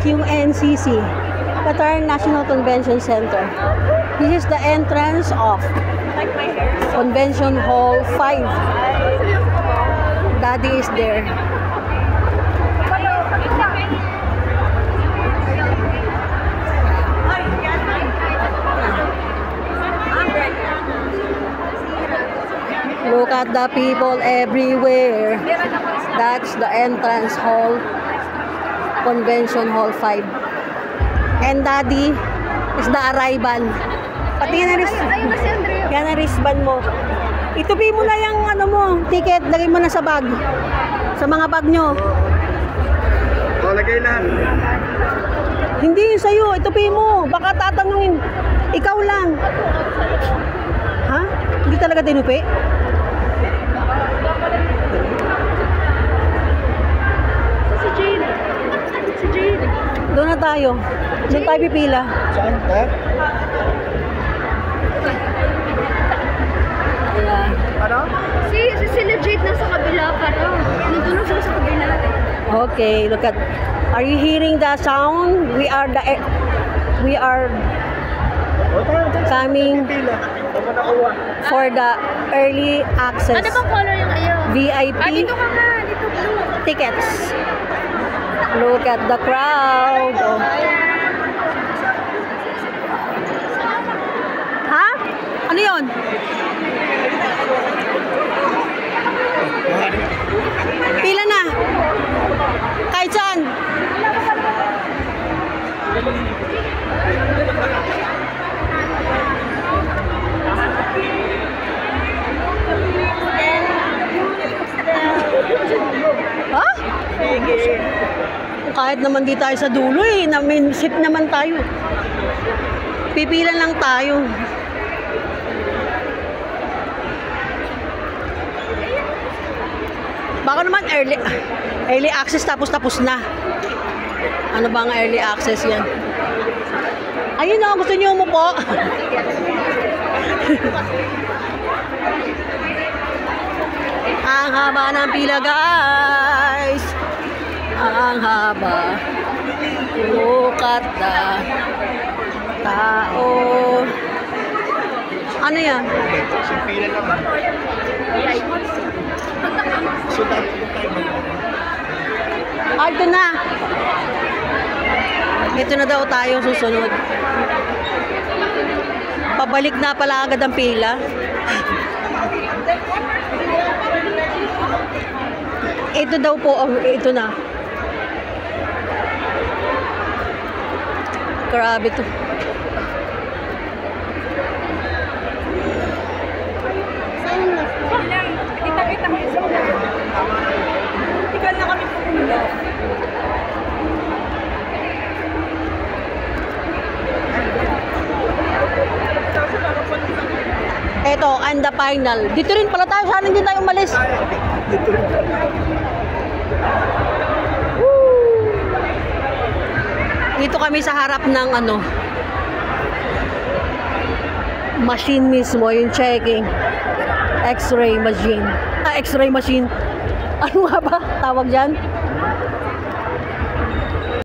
QNCC, Qatar National Convention Center. This is the entrance of Convention Hall 5. Daddy is there. Look at the people everywhere. That's the entrance hall, Convention Hall 5. And Daddy is the arrival. Pati yan ang wristband mo. Itupi mo na yung ano mo, ticket, lagay mo na sa bag. Sa mga bag nyo. Lagay na. Hindi yung sa'yo, itupi mo. Baka tatanungin, ikaw lang. Ha? Hindi talaga tinupi? Si Jade. Doon na tayo. Doon tayo pipila. Saan ka? Ayan. Ano? Si legit nasa kabila pero nandun lang sila sa kabila. Okay, look at. Are you hearing the sound? We are coming for the early access. Ano bang color yung ayaw? VIP Dito ka nga. Dito blue. tickets. Look at the crowd. Oh. Ha? Ano yun? Pila na. Kahit saan. Ha? Kahit naman di tayo sa dulo eh. May seat naman tayo. Pipila lang tayo. Baka naman early access tapos na. Ano ba ang early access yan? Ayun na, gusto niyo umupo? Ang haba ng pila, guys. Ang haba. Look at the tao. Ano yan? Simpila naman. Ito na. Ito na daw tayo susunod. Pabalik na pala agad ang pila. Ito daw po, ito na. Grabe to. Kita-kita mo yung zona. Tigal na kami pupunta. Ito, and the final. Dito rin pala tayo. Sana hindi tayo umalis. Dito rin. Dito kami sa harap ng ano, machine mismo, yung checking. X-ray machine. X-ray machine. Ano nga ba tawag dyan?